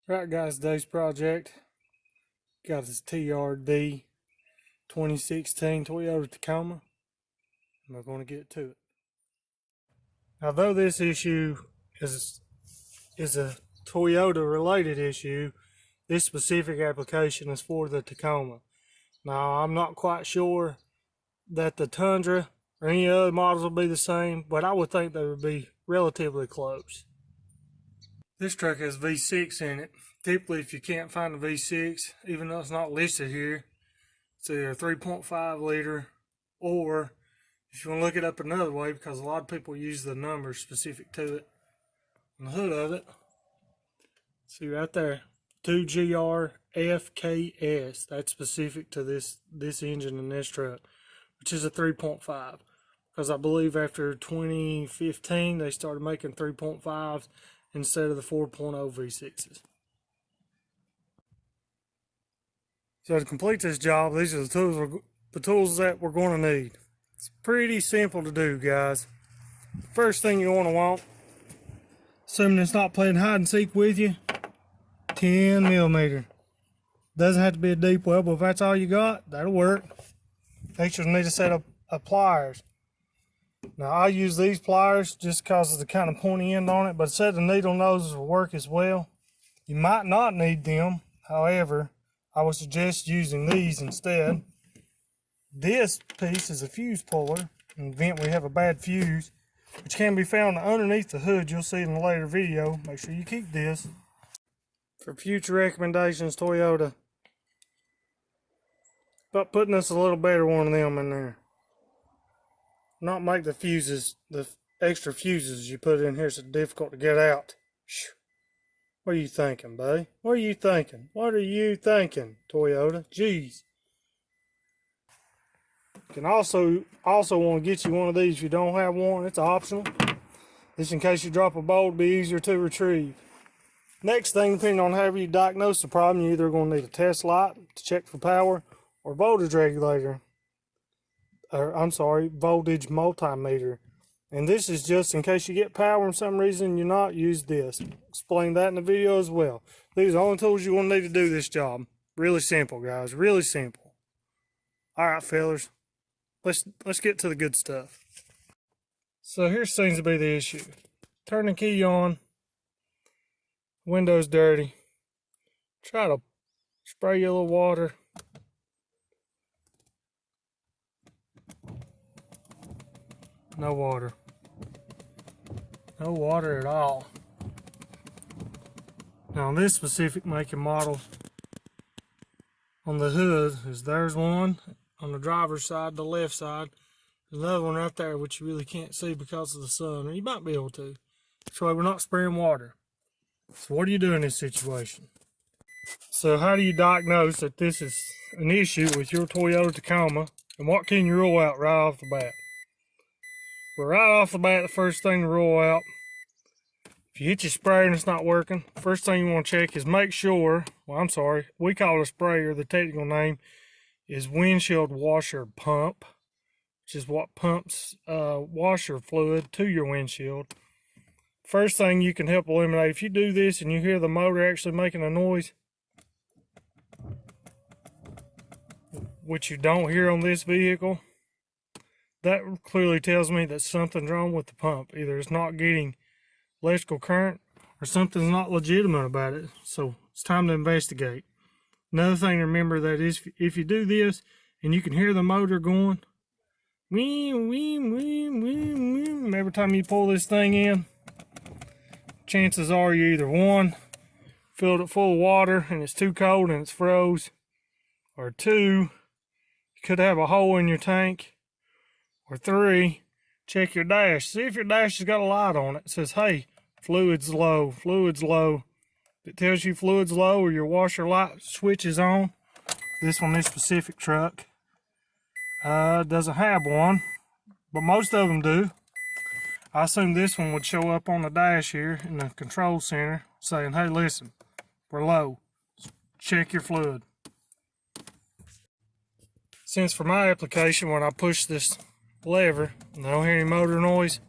Right guys, today's project got this TRD 2016 Toyota Tacoma, and we're going to get to it. Now, though this issue is a Toyota related issue, this specific application is for the Tacoma. Now, I'm not quite sure that the Tundra or any other models will be the same, but I would think they would be relatively close. This truck has V6 in it. Typically, if you can't find a V6, even though it's not listed here, it's either a 3.5 liter, or if you want to look it up another way, because a lot of people use the numbers specific to it on the hood of it. See right there, 2GRFKS. That's specific to this engine in this truck, which is a 3.5. Because I believe after 2015 they started making 3.5s instead of the 4.0 V6s. So to complete this job, these are the tools that we're going to need. It's pretty simple to do, guys. First thing you want, assuming it's not playing hide and seek with you, 10mm. Doesn't have to be a deep well, but if that's all you got, that'll work. Next, you'll need a set of pliers. Now, I use these pliers just because of the kind of pointy end on it, but a set of needle noses will work as well. You might not need them, however, I would suggest using these instead. This piece is a fuse puller in the event we have a bad fuse, which can be found underneath the hood. You'll see in a later video. Make sure you keep this. For future recommendations, Toyota, about putting us a little better one of them in there. Not make the fuses, the extra fuses you put in here so difficult to get out. What are you thinking, buddy? What are you thinking? What are you thinking, Toyota? Jeez. You can also want to get you one of these if you don't have one. It's optional. Just in case you drop a bolt, it'll be easier to retrieve. Next thing, depending on how you diagnose the problem, you're either going to need a test light to check for power or voltage regulator. Voltage multimeter. And this is just in case you get power and for some reason you're not, use this. Explain that in the video as well. These are the only tools you're going to need to do this job. Really simple, guys. Really simple. Alright, fellas. Let's get to the good stuff. So here seems to be the issue. Turn the key on. Window's dirty. Try to spray you a little water. No water. No water at all. Now, on this specific make and model, on the hood, there's one on the driver's side, the left side. There's another one right there, which you really can't see because of the sun, or you might be able to. That's why we're not spraying water. So what do you do in this situation? So how do you diagnose that this is an issue with your Toyota Tacoma, and what can you rule out right off the bat? Well, right off the bat, the first thing to rule out, if you hit your sprayer and it's not working, first thing you want to check is make sure, we call it a sprayer, the technical name is windshield washer pump, which is what pumps washer fluid to your windshield. First thing you can help eliminate, if you do this and you hear the motor actually making a noise, which you don't hear on this vehicle, that clearly tells me that something's wrong with the pump. Either it's not getting electrical current or something's not legitimate about it. So it's time to investigate. Another thing to remember that is if you do this and you can hear the motor going, every time you pull this thing in, chances are you either one, filled it full of water and it's too cold and it's froze, or two, you could have a hole in your tank, or three, check your dash. See if your dash has got a light on it. It says, hey, fluid's low, fluid's low. If it tells you fluid's low or your washer light switch is on, this specific truck doesn't have one, but most of them do. I assume this one would show up on the dash here in the control center saying, hey, listen, we're low. Check your fluid. Since for my application, when I push this lever and I don't hear any motor noise,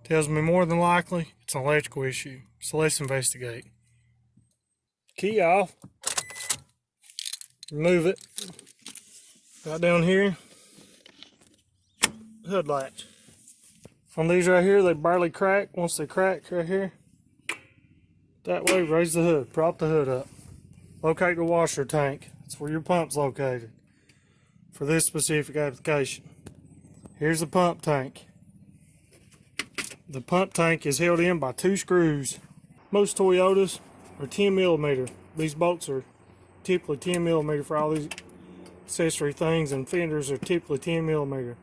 tells me more than likely it's an electrical issue. So let's investigate. Key off. Remove it. Right down here. Hood latch. On these right here, they barely crack. Once they crack right here, that way, raise the hood, prop the hood up. Locate the washer tank. That's where your pump's located for this specific application. Here's the pump tank. The pump tank is held in by 2 screws. Most Toyotas are 10mm. These bolts are typically 10mm for all these accessory things, and fenders are typically 10mm.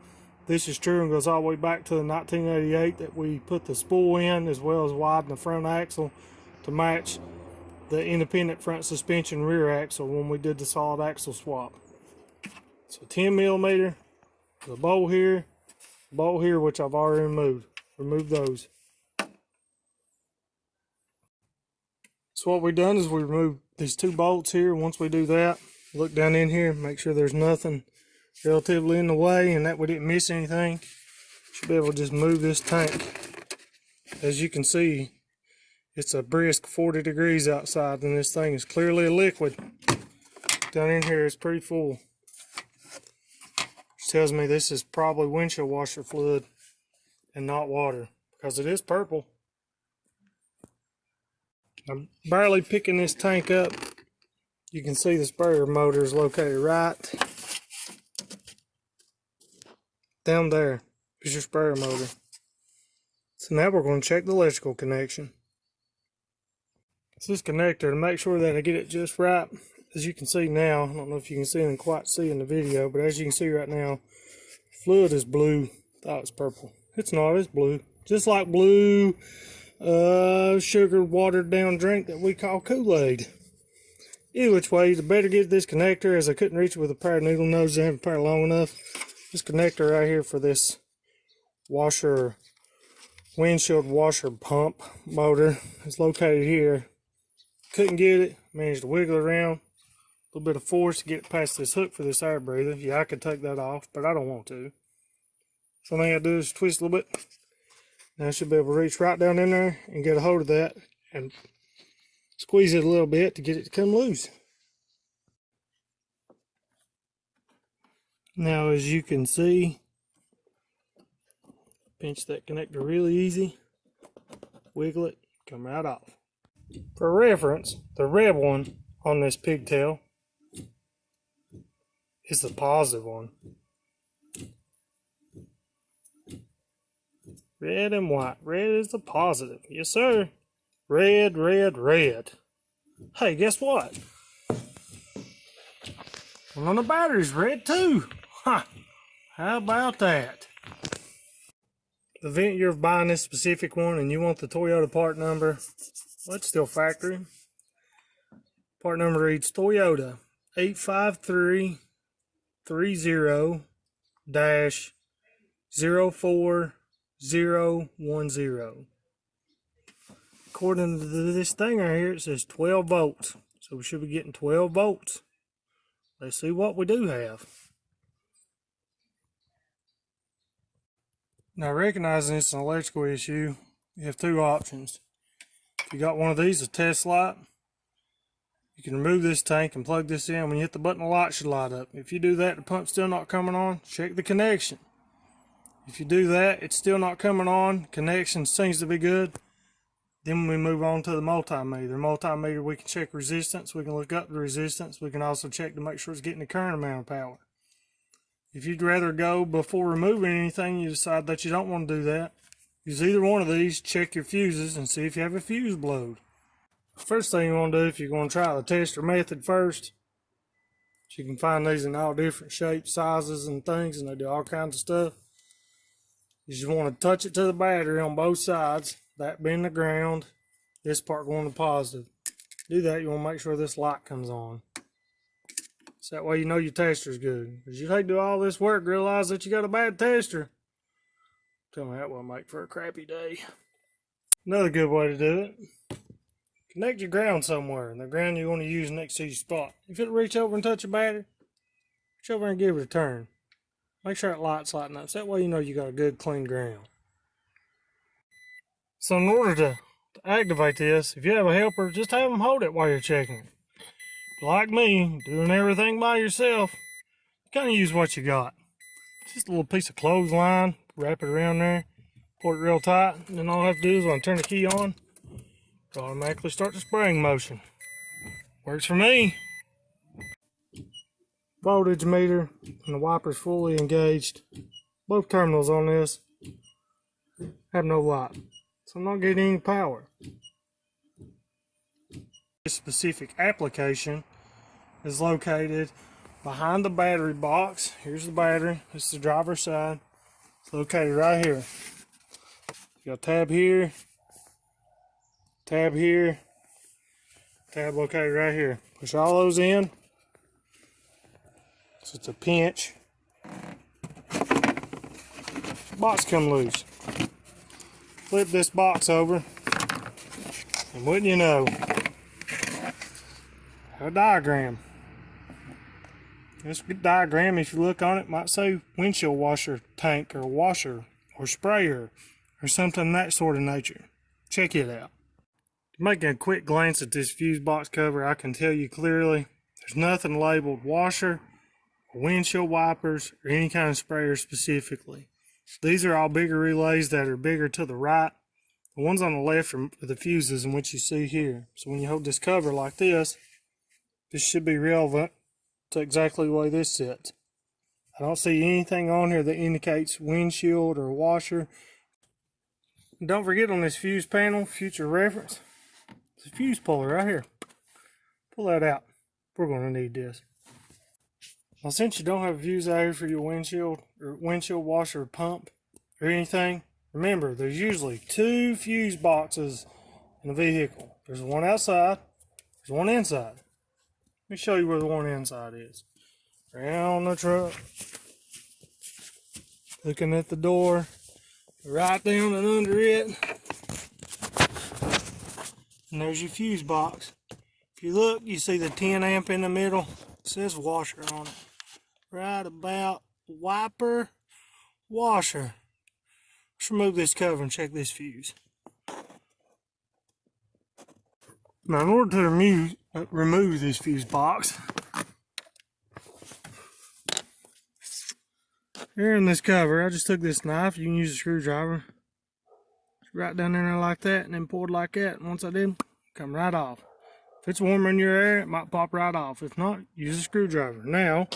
This is true and goes all the way back to the 1988 that we put the spool in, as well as widen the front axle to match the independent front suspension rear axle when we did the solid axle swap. So 10mm, the bolt here, which I've already removed. Remove those. So what we've done is we removed these 2 bolts here. Once we do that, look down in here, make sure there's nothing relatively in the way and that we didn't miss anything. Should be able to just move this tank. As you can see, it's a brisk 40 degrees outside and this thing is clearly a liquid. Down in here it's pretty full. Which tells me this is probably windshield washer fluid and not water, because it is purple. I'm barely picking this tank up. You can see the sprayer motor is located right down there. Is your sprayer motor. So now we're going to check the electrical connection. It's this connector to make sure that I get it just right. As you can see now, I don't know if you can see and quite see in the video, but as you can see right now, fluid is blue. Thought it was purple. It's not, it's blue. Just like blue sugar watered down drink that we call Kool-Aid. Either which way, the better get this connector, as I couldn't reach it with a pair of needle noses. I haven't pair long enough. This connector right here for this washer, windshield washer pump motor is located here. Couldn't get it, managed to wiggle it around. A little bit of force to get it past this hook for this air breather. Yeah, I could take that off, but I don't want to. So all I gotta do is twist a little bit. Now I should be able to reach right down in there and get a hold of that and squeeze it a little bit to get it to come loose. Now as you can see, pinch that connector really easy, wiggle it, come right off. For reference, the red one on this pigtail is the positive one. Red and white. Red is the positive. Yes, sir. Red, red, red. Hey, guess what? One on the battery's red too. Ha! How about that? The event you're buying this specific one and you want the Toyota part number, well, it's still factory. Part number reads Toyota 853-04010. According to this thing right here, it says 12 volts. So we should be getting 12 volts. Let's see what we do have. Now, recognizing it's an electrical issue, you have 2 options. If you got one of these, a test light, you can remove this tank and plug this in. When you hit the button, the light should light up. If you do that, the pump's still not coming on, check the connection. If you do that, it's still not coming on, connection seems to be good, then we move on to the multimeter. The multimeter, we can check resistance, we can look up the resistance, we can also check to make sure it's getting the current amount of power. If you'd rather go before removing anything, you decide that you don't want to do that, use either one of these, check your fuses and see if you have a fuse blowed. First thing you want to do, if you're going to try the tester method first, you can find these in all different shapes, sizes and things, and they do all kinds of stuff, is you want to touch it to the battery on both sides, that being the ground, this part going to positive. Do that, you want to make sure this light comes on. So that way you know your tester's good. Because you'd hate to do all this work, realize that you got a bad tester. Tell me that will make for a crappy day. Another good way to do it, connect your ground somewhere, and the ground you're going to use next to your spot. If it'll reach over and touch your battery, reach over and give it a turn. Make sure that light's lighting up, so that way you know you got a good clean ground. So in order to to activate this, if you have a helper, just have them hold it while you're checking it. Like me, doing everything by yourself, you kind of use what you got. Just a little piece of clothesline, wrap it around there, pull it real tight, and then all I have to do is when I turn the key on, it automatically start the spraying motion. Works for me. Voltage meter and the wiper's fully engaged. Both terminals on this have no light, so I'm not getting any power. This specific application is located behind the battery box. Here's the battery. This is the driver's side. It's located right here. You got a tab here, tab here, tab located right here. Push all those in. So it's a pinch. Box come loose. Flip this box over, and wouldn't you know, a diagram. This diagram, if you look on it, might say windshield washer tank or washer or sprayer or something of that sort of nature. Check it out. Making a quick glance at this fuse box cover, I can tell you clearly there's nothing labeled washer or windshield wipers or any kind of sprayer specifically. These are all bigger relays that are bigger to the right. The ones on the left are the fuses in which you see here. So when you hold this cover like this should be relevant to exactly the way this sits. I don't see anything on here that indicates windshield or washer. Don't forget on this fuse panel, future reference, it's a fuse puller right here. Pull that out. We're going to need this. Now, since you don't have a fuse out here for your windshield or windshield washer pump or anything, remember there's usually 2 fuse boxes in a vehicle. There's one outside, there's one inside. Let me show you where the one inside is. Around the truck, looking at the door, right down and under it, and there's your fuse box. If you look, you see the 10 amp in the middle. It says washer on it. Right about wiper, washer. Let's remove this cover and check this fuse. Now, in order to remove this fuse box, here in this cover, I just took this knife. You can use a screwdriver. Right down in there like that, and then pull it like that. And once I did, come right off. If it's warmer in your area, it might pop right off. If not, use a screwdriver. Now,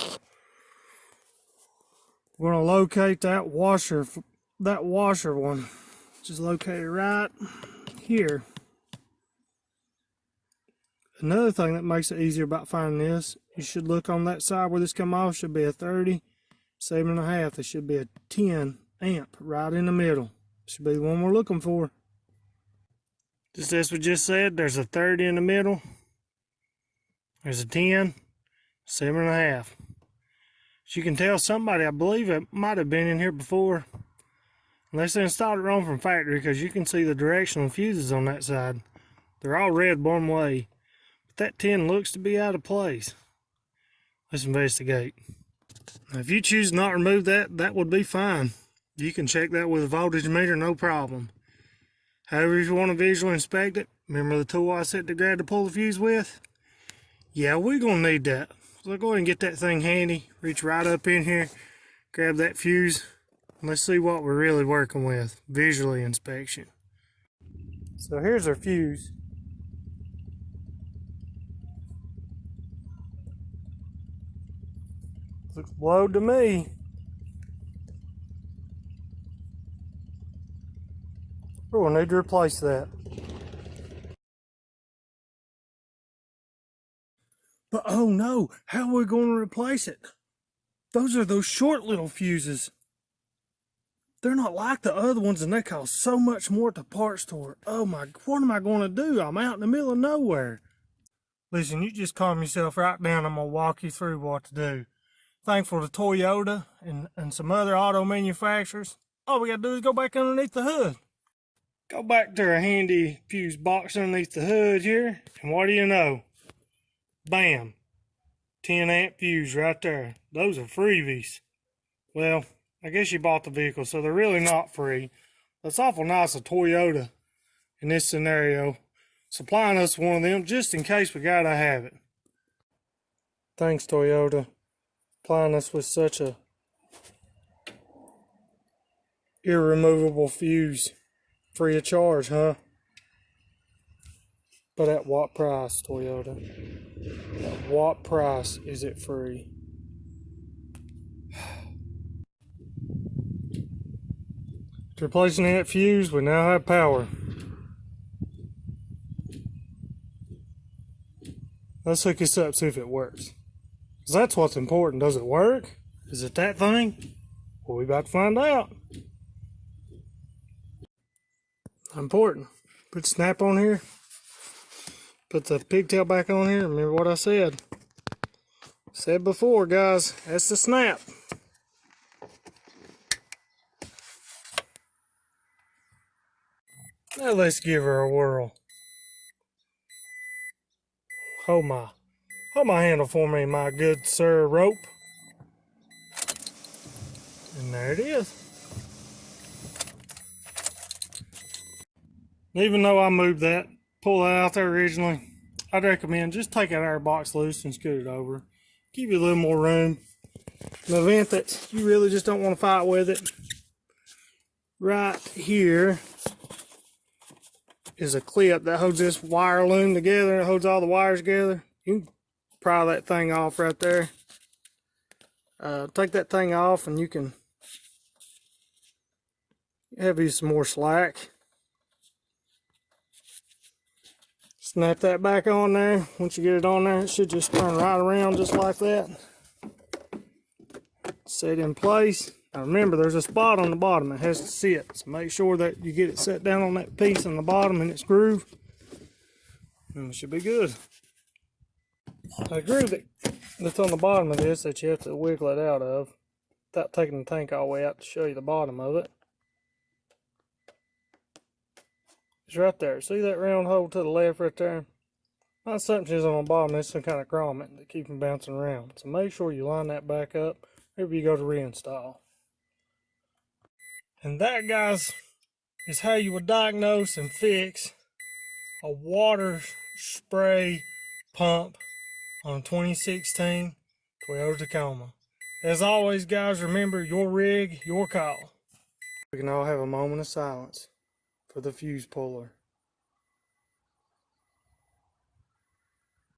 we're going to locate that washer one, which is located right here. Another thing that makes it easier about finding this, you should look on that side where this come off. Should be a 30, 7.5. There should be a 10 amp right in the middle. Should be the one we're looking for. Just as we just said, there's a 30 in the middle. There's a 10, 7.5. As you can tell, somebody, I believe it might have been in here before. Unless they installed it wrong from factory, because you can see the directional fuses on that side. They're all red one way. That 10 looks to be out of place. Let's investigate. Now, if you choose not to remove that, that would be fine. You can check that with a voltage meter, no problem. However, if you want to visually inspect it, remember the tool I set to grab to pull the fuse with? Yeah, we're going to need that. So go ahead and get that thing handy. Reach right up in here, grab that fuse, and let's see what we're really working with. Visually inspection. So here's our fuse. Looks blowed to me. We'll need to replace that. But oh no, how are we going to replace it? Those are those short little fuses. They're not like the other ones, and they cost so much more at the parts store. Oh my, what am I going to do? I'm out in the middle of nowhere. Listen, you just calm yourself right down. I'm going to walk you through what to do. Thankful to Toyota and some other auto manufacturers, all we got to do is go back underneath the hood. Go back to our handy fuse box underneath the hood here, and what do you know? Bam! 10 amp fuse right there. Those are freebies. Well, I guess you bought the vehicle, so they're really not free. That's awful nice of Toyota in this scenario, supplying us one of them just in case we gotta have it. Thanks, Toyota, supplying us with such a irremovable fuse, free of charge, huh? But at what price, Toyota? At what price is it free? After replacing that fuse, we now have power. Let's hook this up, see if it works. Because that's what's important. Does it work? Is it that thing? Well, we about to find out. Important. Put the snap on here. Put the pigtail back on here. Remember what I said. Said before, guys. That's the snap. Now let's give her a whirl. Hold my handle for me, my good sir rope. And there it is. Even though I moved that, pull that out there originally, I'd recommend just take that air box loose and scoot it over. Give you a little more room. In the event that you really just don't want to fight with it, right here is a clip that holds this wire loom together. It holds all the wires together. You can pry that thing off right there. Take that thing off and you can have you some more slack. Snap that back on there. Once you get it on there, it should just turn right around just like that. Set in place. Now remember, there's a spot on the bottom that has to sit. So make sure that you get it set down on that piece on the bottom in its groove. And it should be good. The groove that's on the bottom of this that you have to wiggle it out of without taking the tank all the way out to show you the bottom of it. It's right there. See that round hole to the left right there? Not something is on the bottom, there's some kind of grommet that keeps them bouncing around. So make sure you line that back up whenever you go to reinstall. And that, guys, is how you would diagnose and fix a water spray pump on a 2016 Toyota Tacoma. As always, guys, remember, your rig, your call. We can all have a moment of silence for the fuse puller.